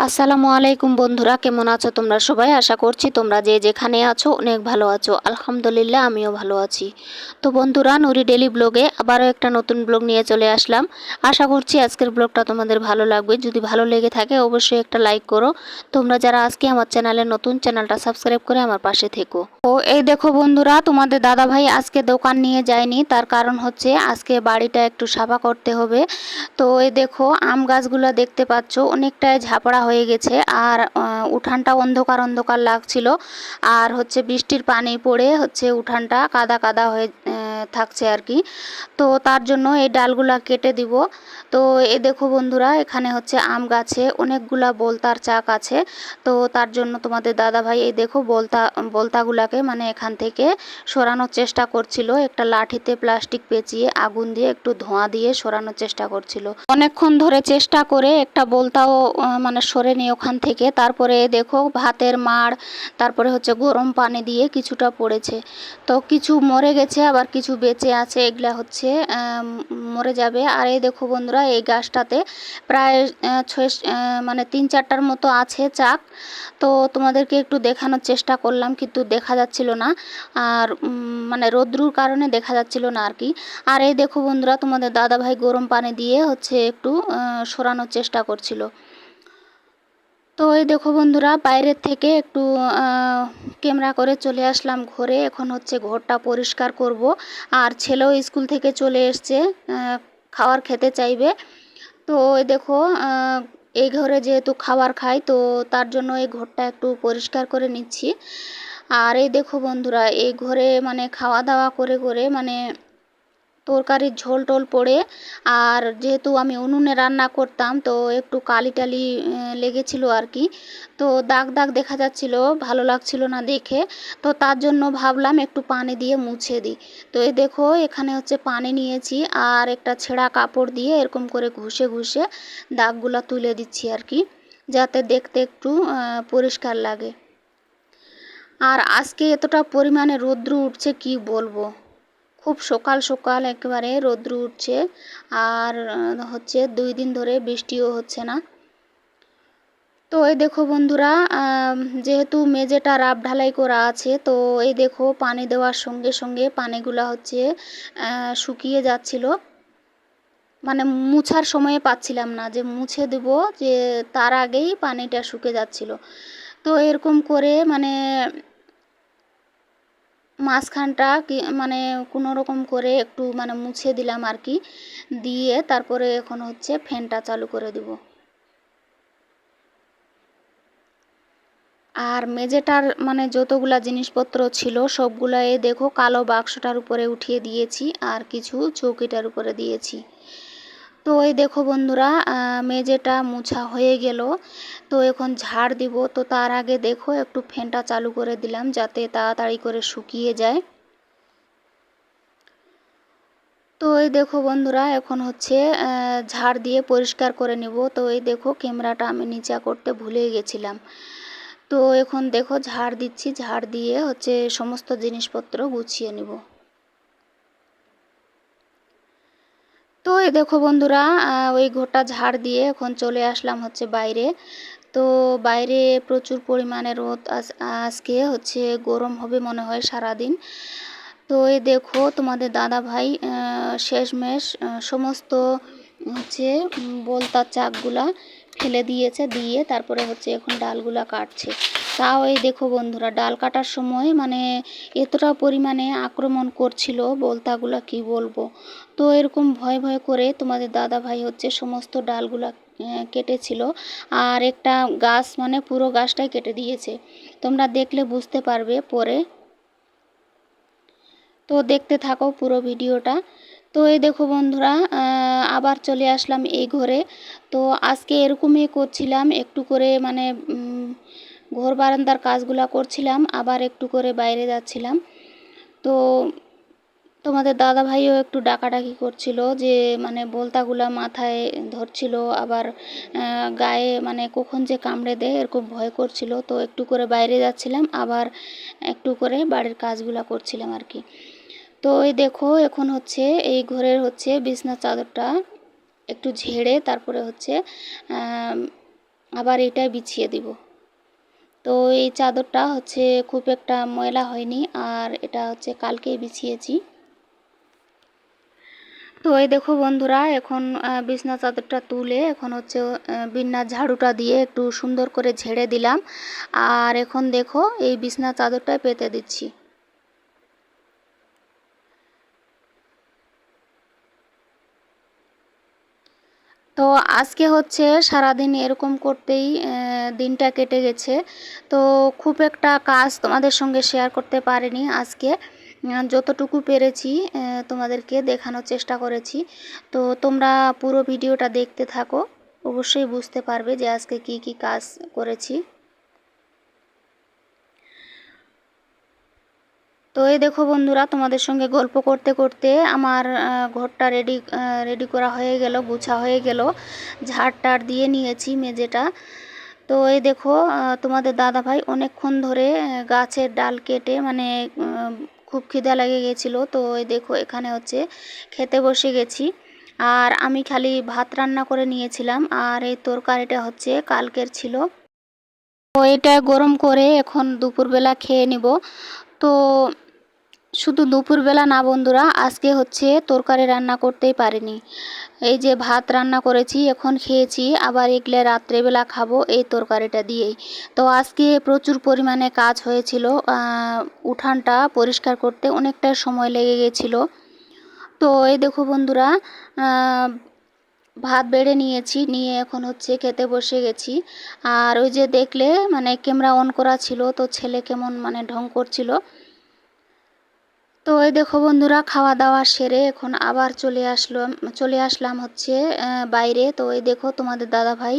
আসসালামু আলাইকুম বন্ধুরা, কেমন আছো তোমরা সবাই? আশা করছি তোমরা যে যেখানে আছো অনেক ভালো আছো। আলহামদুলিল্লাহ আমিও ভালো আছি। তো বন্ধুরা, নুরি ডেলি ব্লগে আবারও একটা নতুন ব্লগ নিয়ে চলে আসলাম। আশা করছি আজকের ব্লগটা তোমাদের ভালো লাগবে। যদি ভালো লেগে থাকে অবশ্যই একটা লাইক করো। তোমরা যারা আজকে আমার চ্যানেলে নতুন, চ্যানেলটা সাবস্ক্রাইব করে আমার পাশে থেকো। তো এই দেখো বন্ধুরা, তোমাদের দাদা ভাই আজকে দোকান নিয়ে যায়নি, তার কারণ হচ্ছে আজকে বাড়িটা একটু সাফা করতে হবে। তো এই দেখো আম গাছগুলো দেখতে পাচ্ছ অনেকটাই ঝাপড়া হয়ে গেছে, আর উঠানটা অন্ধকার অন্ধকার লাগছিল। আর হচ্ছে বৃষ্টির পানি পড়ে হচ্ছে উঠানটা কাদা কাদা হয়ে থাকছে আর কি। তো তার জন্য এই ডালগুলা কেটে দিব। তো এই দেখো বন্ধুরা, এখানে হচ্ছে আম গাছে অনেকগুলা বলতার চাক আছে। তো তার জন্য তোমাদের দাদা ভাই এই দেখো বলতাগুলাকে মানে এখান থেকে সরানোর চেষ্টা করছিল। একটা লাঠিতে প্লাস্টিক পেঁচিয়ে আগুন দিয়ে একটু ধোঁয়া দিয়ে সরানোর চেষ্টা করছিল। অনেকক্ষণ ধরে চেষ্টা করে একটা বলতাও মানে সরে নিয়ে ওখান থেকে। তারপরে দেখো ভাতের মাড়, তারপরে হচ্ছে গরম পানি দিয়ে কিছুটা পড়েছে। তো কিছু মরে গেছে, আবার কিছু বেঁচে আছে, এগুলা হচ্ছে মরে যাবে। আর এই দেখো বন্ধুরা, এই গাছটাতে প্রায় মানে 3-4টার মতো আছে চাক। তো তোমাদেরকে একটু দেখানোর চেষ্টা করলাম, কিন্তু দেখা যাচ্ছিল না। আর মানে রোদ্রুর কারণে দেখা যাচ্ছিল না আর কি। আর এই দেখো বন্ধুরা, তোমাদের দাদা ভাই গরম পানি দিয়ে হচ্ছে একটু সরানোর চেষ্টা করছিল। তো এই দেখো বন্ধুরা, বাইরের থেকে একটু ক্যামেরা করে চলে আসলাম ঘরে। এখন হচ্ছে ঘরটা পরিষ্কার করব। আর ছেলেও স্কুল থেকে চলে এসছে, খাবার খেতে চাইবে। তো এই দেখো এই ঘরে যেহেতু খাবার খাই, তো তার জন্য এই ঘরটা একটু পরিষ্কার করে নিচ্ছি। আর এই দেখো বন্ধুরা, এই ঘরে মানে খাওয়া দাওয়া করে করে মানে তরকারির ঝোল টোল পড়ে, আর যেহেতু আমি উনুনে রান্না করতাম তো একটু কালি টালি লেগেছিল আর কি। তো দাগ দাগ দেখা যাচ্ছিল, ভালো লাগছিল না দেখে। তো তার জন্য ভাবলাম একটু পানি দিয়ে মুছে দিই। তো এই দেখো এখানে হচ্ছে পানি নিয়েছি, আর একটা ছেঁড়া কাপড় দিয়ে এরকম করে ঘষে ঘষে দাগগুলা তুলে দিচ্ছি আর কি, যাতে দেখতে একটু পরিষ্কার লাগে। আর আজকে এতটা পরিমাণে রৌদ্র উঠছে কি বলবো, খুব সকাল সকাল একেবারে রৌদ্র উঠছে। আর হচ্ছে 2 দিন ধরে বৃষ্টিও হচ্ছে না। তো এই দেখো বন্ধুরা, যেহেতু মেঝেটা রাব ঢালাই করা আছে, তো এই দেখো পানি দেওয়ার সঙ্গে সঙ্গে পানিগুলা হচ্ছে শুকিয়ে যাচ্ছিল। মানে মুছার সময়ে পাচ্ছিলাম না যে মুছে দেব, যে তার আগেই পানিটা শুকে যাচ্ছিল। তো এরকম করে মানে মাঝখানটা কি মানে কোনো রকম করে একটু মানে মুছে দিলাম আর কি, দিয়ে তারপরে এখন হচ্ছে ফ্যানটা চালু করে দিব। আর মেঝেটার মানে যতগুলা জিনিসপত্র ছিল সবগুলা এই দেখো কালো বাক্সটার উপরে উঠিয়ে দিয়েছি, আর কিছু চৌকিটার উপরে দিয়েছি। তো এই দেখো বন্ধুরা, মেঝেটা মুছা হয়ে গেল। তো এখন ঝাড় দিব। তো তার আগে দেখো একটু ফ্যানটা চালু করে দিলাম যাতে তাড়াতাড়ি করে শুকিয়ে যায়। তো এই দেখো বন্ধুরা, এখন হচ্ছে ঝাড় দিয়ে পরিষ্কার করে নিব। তো এই দেখো ক্যামেরাটা আমি নিচা করতে ভুলে গেছিলাম। তো এখন দেখো ঝাড় দিচ্ছি, ঝাড় দিয়ে হচ্ছে সমস্ত জিনিসপত্র গুছিয়ে নিব। তো এই দেখো বন্ধুরা, ওই ঘরটা ঝাড় দিয়ে এখন চলে আসলাম হচ্ছে বাইরে। তো বাইরে প্রচুর পরিমাণে রোদ, আজকে হচ্ছে গরম হবে মনে হয় সারাদিন। তো এই দেখো তোমাদের দাদা ভাই শেষমেশ সমস্ত হচ্ছে বলতার চাকগুলা ফেলে দিয়েছে, দিয়ে তারপরে হচ্ছে এখন ডালগুলা কাটছে। তাও এই দেখো বন্ধুরা, ডাল কাটার সময় মানে এতটা পরিমাণে আক্রমণ করছিল বলতাগুলা কি বলবো। তো এরকম ভয় ভয় করে তোমাদের দাদা ভাই হচ্ছে সমস্ত ডালগুলা কেটেছিল। আর একটা গাছ মানে পুরো গাছটাই কেটে দিয়েছে, তোমরা দেখলে বুঝতে পারবে পরে। তো দেখতে থাকো পুরো ভিডিওটা। তো এই দেখো বন্ধুরা, আবার চলে আসলাম এই ঘরে। তো আজকে এরকমই করছিলাম, একটু করে মানে ঘর বারান্দার কাজগুলা করছিলাম, আবার একটু করে বাইরে যাচ্ছিলাম। তো তোমাদের দাদা ভাইও একটু ডাকাডাকি করছিল, যে মানে বলতাগুলা মাথায় ধরছিল, আবার গায়ে মানে কখন যে কামড়ে দেয় এরকম ভয় করছিল। তো একটু করে বাইরে যাচ্ছিলাম, আবার একটু করে বাড়ির কাজগুলা করছিলাম আর কি। তো এই দেখো এখন হচ্ছে এই ঘরের হচ্ছে বিছনার চাদরটা একটু ঝেড়ে তারপরে হচ্ছে আবার এটাই বিছিয়ে দিব। তো এই চাদরটা হচ্ছে খুব একটা ময়লা হয়নি, আর এটা হচ্ছে কালকেই বিছিয়েছি। তো এই দেখো বন্ধুরা, এখন বিছনা চাদরটা তুলে এখন হচ্ছে বিন্যাস ঝাড়ুটা দিয়ে একটু সুন্দর করে ঝেড়ে দিলাম। আর এখন দেখো এই বিছনা চাদরটাই পেতে দিচ্ছি। তো আজকে হচ্ছে সারাদিন এরকম করতেই দিনটা কেটে গেছে। তো খুব একটা কাজ তোমাদের সঙ্গে শেয়ার করতে পারিনি আজকে। যতটুকু পেরেছি তোমাদেরকে দেখানোর চেষ্টা করেছি। তো তোমরা পুরো ভিডিওটা দেখতে থাকো, অবশ্যই বুঝতে পারবে যে আজকে কি কি কাজ করেছি। তো এই দেখো বন্ধুরা, তোমাদের সঙ্গে গল্প করতে করতে আমার ঘরটা রেডি করা হয়ে গেল, গুছা হয়ে গেল। ঝাড় দিয়ে নিয়েছি মেঝেটা। তো এই দেখো তোমাদের দাদাভাই অনেকক্ষণ ধরে গাছের ডাল কেটে মানে খুব খিদা লেগে গেছিলো। তো এই দেখো এখানে হচ্ছে খেতে বসে গেছি। আর আমি খালি ভাত রান্না করে নিয়েছিলাম, আর এই তরকারিটা হচ্ছে কালকের ছিল। তো এটা গরম করে এখন দুপুরবেলা খেয়ে নিব। তো শুধু দুপুরবেলা না বন্ধুরা, আজকে হচ্ছে তরকারি রান্না করতেই পারিনি। এই যে ভাত রান্না করেছি এখন খেয়েছি, আবার এগলে রাত্রেবেলা খাবো এই তরকারিটা দিয়েই। তো আজকে প্রচুর পরিমাণে কাজ হয়েছিল, উঠানটা পরিষ্কার করতে অনেকটা সময় লেগে গেছিলো। তো এই দেখো বন্ধুরা, ভাত বেড়ে নিয়েছি, নিয়ে এখন হচ্ছে খেতে বসে গেছি। আর ওই যে দেখলে মানে ক্যামেরা অন করা ছিল, তো ছেলে কেমন মানে ঢং করছিল। তো এই দেখো বন্ধুরা, খাওয়া দাওয়া সেরে এখন আবার চলে আসলাম হচ্ছে বাইরে। তো এই দেখো তোমাদের দাদা ভাই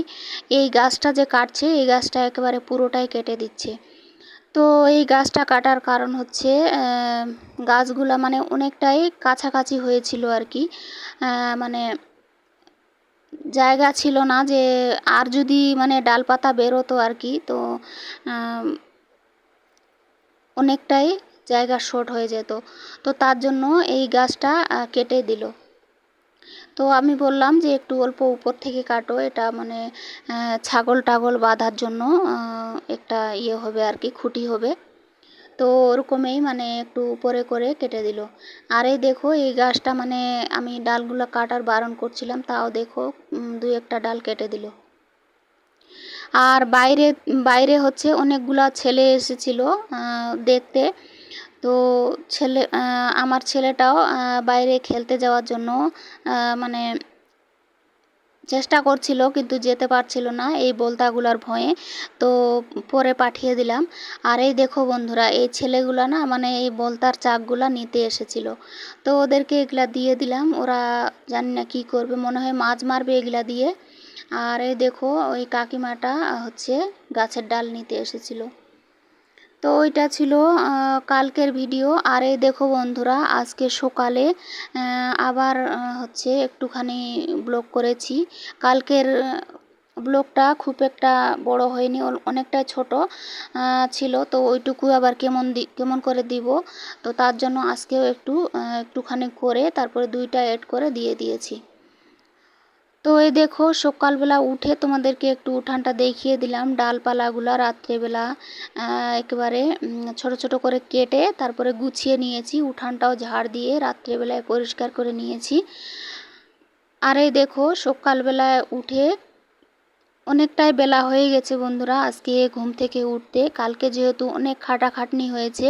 এই গাছটা যে কাটছে, এই গাছটা একেবারে পুরোটাই কেটে দিচ্ছে। তো এই গাছটা কাটার কারণ হচ্ছে গাছগুলা মানে অনেকটাই কাছাকাছি হয়েছিল আর কি। মানে জায়গা ছিল না যে আর যদি মানে ডালপাতা বেরোতো আর কি, তো অনেকটাই জায়গা শর্ট হয়ে যেত। তো তার জন্য এই গাছটা কেটে দিল। তো আমি বললাম যে একটু অল্প উপর থেকে কাটো, এটা মানে ছাগল টাগল বাঁধার জন্য একটা ইয়ে হবে আর কি, খুঁটি হবে। তো ওরকমই মানে একটু উপরে করে কেটে দিল। আর এই দেখো এই গাছটা মানে আমি ডালগুলো কাটার বারণ করছিলাম, তাও দেখো দুই একটা ডাল কেটে দিল। আর বাইরে বাইরে হচ্ছে অনেকগুলা ছেলে এসেছিল দেখতে। তো আমার ছেলেটাও বাইরে খেলতে যাওয়ার জন্য মানে চেষ্টা করছিল, কিন্তু যেতে পারছিল না এই বলতাগুলার ভয়ে। তো পরে পাঠিয়ে দিলাম। আর এই দেখো বন্ধুরা, এই ছেলেগুলা না মানে এই বলতার চাকগুলা নিতে এসেছিল। তো ওদেরকে এগুলা দিয়ে দিলাম, ওরা জানি না কী করবে, মনে হয় মাছ মারবে এগুলা দিয়ে। আর এই দেখো ওই কাকিমাটা হচ্ছে গাছের ডাল নিতে এসেছিল। তো ওইটা ছিল কালকের ভিডিও। আর এই দেখো বন্ধুরা, আজকে সকালে আবার হচ্ছে একটুখানি ব্লগ করেছি। কালকের ব্লগটা খুব একটা বড় হয়নি, অনেকটাই ছোট ছিল। তো ওইটুকু আবার কেমন করে দিব, তো তার জন্য আজকেও একটুখানি করে তারপরে দুইটা এড করে দিয়ে দিয়েছি। তো এই দেখো সকালবেলা উঠে তোমাদেরকে একটু উঠানটা দেখিয়ে দিলাম। ডালপালাগুলা রাত্রেবেলা একেবারে ছোট ছোট করে কেটে তারপরে গুছিয়ে নিয়েছি, উঠানটাও ঝাড় দিয়ে রাত্রেবেলায় পরিষ্কার করে নিয়েছি। আর এই দেখো সকালবেলায় উঠে অনেকটাই বেলা হয়ে গেছে বন্ধুরা আজকে ঘুম থেকে উঠতে। কালকে যেহেতু অনেক খাটাখাটনি হয়েছে,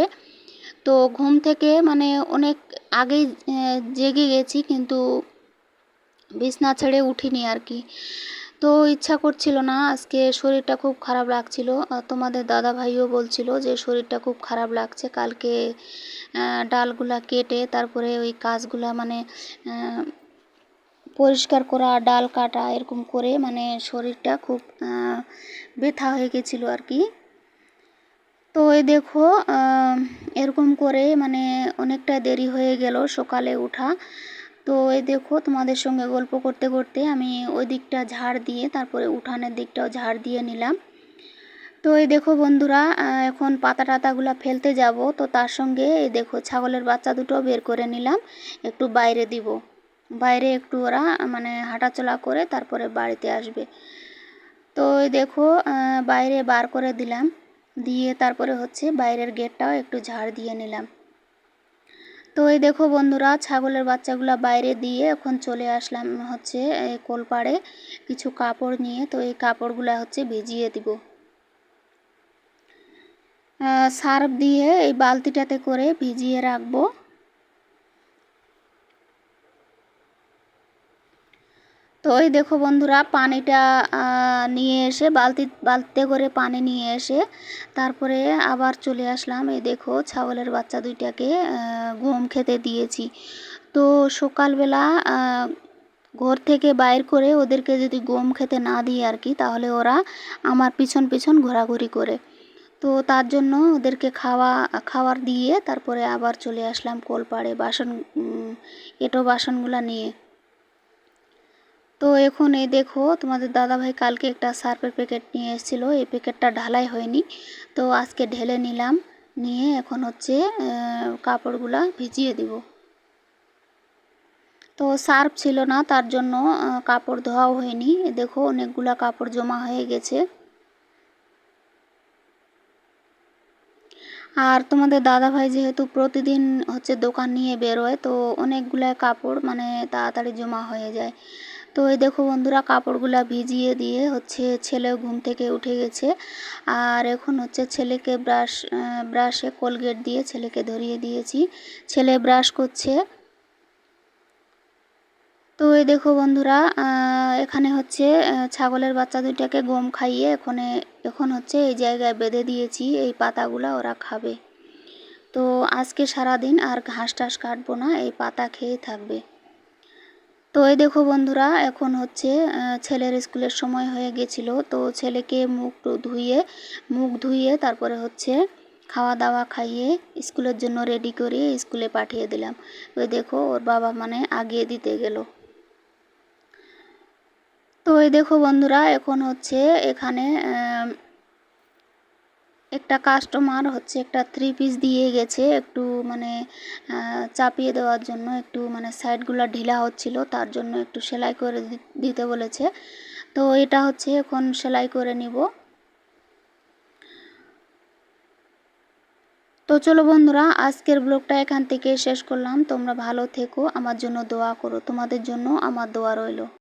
তো ঘুম থেকে মানে অনেক আগেই জেগে গেছি, কিন্তু বিছনা ছেড়ে উঠিনি আর কি। তো ইচ্ছা করছিল না, আজকে শরীরটা খুব খারাপ লাগছিল। তোমাদের দাদা ভাইও বলছিল যে শরীরটা খুব খারাপ লাগছে। কালকে ডালগুলা কেটে তারপরে ওই কাজগুলা মানে পরিষ্কার করা, ডাল কাটা এরকম করে মানে শরীরটা খুব ব্যথা হয়ে গেছিলো আর কি। তো এই দেখো এরকম করে মানে অনেকটা দেরি হয়ে গেল সকালে ওঠা। তো এই দেখো তোমাদের সঙ্গে গল্প করতে করতে আমি ওই দিকটা ঝাড় দিয়ে তারপরে উঠানের দিকটাও ঝাড় দিয়ে নিলাম। তো এই দেখো বন্ধুরা, এখন পাতা টাতাগুলো ফেলতে যাব। তো তার সঙ্গে এই দেখো ছাগলের বাচ্চা দুটো বের করে নিলাম, একটু বাইরে দিব। বাইরে একটু ওরা মানে হাঁটাচলা করে তারপরে বাড়িতে আসবে। তো এই দেখো বাইরে বার করে দিলাম, দিয়ে তারপরে হচ্ছে বাইরের গেটটাও একটু ঝাড় দিয়ে নিলাম। তো এই দেখো বন্ধুরা, ছাগলের বাচ্চাগুলো বাইরে দিয়ে এখন চলে আসলাম হচ্ছে এই কোলপাড়ে কিছু কাপড় নিয়ে। তো এই কাপড়গুলো হচ্ছে ভিজিয়ে দিব। সার্ফ দিয়ে এই বালতিটাতে করে ভিজিয়ে রাখবো। তো এই দেখো বন্ধুরা, পানিটা নিয়ে এসে বালতিতে করে পানি নিয়ে এসে তারপরে আবার চলে আসলাম। এই দেখো ছাগলের বাচ্চা দুইটাকে গম খেতে দিয়েছি। তো সকালবেলা ঘর থেকে বাইর করে ওদেরকে যদি গম খেতে না দিই আর কি, তাহলে ওরা আমার পিছন পিছন ঘোরাঘুরি করে। তো তার জন্য ওদেরকে খাবার দিয়ে তারপরে আবার চলে আসলাম কোলপাড়ে এঁটো বাসনগুলো নিয়ে। তো এখন এই দেখো তোমাদের দাদাভাই কালকে একটা সার্ফের প্যাকেট নিয়ে এসেছিলো, এই প্যাকেটটা ঢালাই হয়নি, তো আজকে ঢেলে নিলাম। নিয়ে এখন হচ্ছে কাপড়গুলা ভিজিয়ে দিব। তো সার্ফ ছিল না, তার জন্য কাপড় ধোয়াও হয়নি। দেখো অনেকগুলা কাপড় জমা হয়ে গেছে। আর তোমাদের দাদাভাই যেহেতু প্রতিদিন হচ্ছে দোকান নিয়ে বেরোয়, তো অনেকগুলা কাপড় মানে তাড়াতাড়ি জমা হয়ে যায়। তো এই দেখো বন্ধুরা, কাপড়গুলা ভিজিয়ে দিয়ে হচ্ছে ছেলে ঘুম থেকে উঠে গেছে। আর এখন হচ্ছে ছেলেকে ব্রাশে কোলগেট দিয়ে ছেলেকে ধরিয়ে দিয়েছি, ছেলে ব্রাশ করছে। তো এই দেখো বন্ধুরা, এখানে হচ্ছে ছাগলের বাচ্চা দুইটাকে গম খাইয়ে এখন হচ্ছে এই জায়গায় বেঁধে দিয়েছি, এই পাতাগুলা ওরা খাবে। তো আজকে সারাদিন আর ঘাস টাস কাটবো না, এই পাতা খেয়ে থাকবে। তো এই দেখো বন্ধুরা, এখন হচ্ছে ছেলের স্কুলের সময় হয়ে গেছিলো, তো ছেলেকে মুখ ধুইয়ে তারপরে হচ্ছে খাওয়া দাওয়া খাইয়ে স্কুলের জন্য রেডি করে স্কুলে পাঠিয়ে দিলাম। ওই দেখো ওর বাবা মানে আগিয়ে দিতে গেল। তো এই দেখো বন্ধুরা, এখন হচ্ছে এখানে একটা কাস্টমার হচ্ছে একটা 3 পিস দিয়ে গেছে, একটু মানে চাপিয়ে দেওয়ার জন্য, একটু মানে সাইডগুলো ঢিলা হচ্ছিল, তার জন্য একটু সেলাই করে দিতে বলেছে। তো এটা হচ্ছে এখন সেলাই করে নিব। তো চলো বন্ধুরা, আজকের ব্লগটা এখান থেকে শেষ করলাম। তোমরা ভালো থেকো, আমার জন্য দোয়া করো, তোমাদের জন্য আমার দোয়া রইল।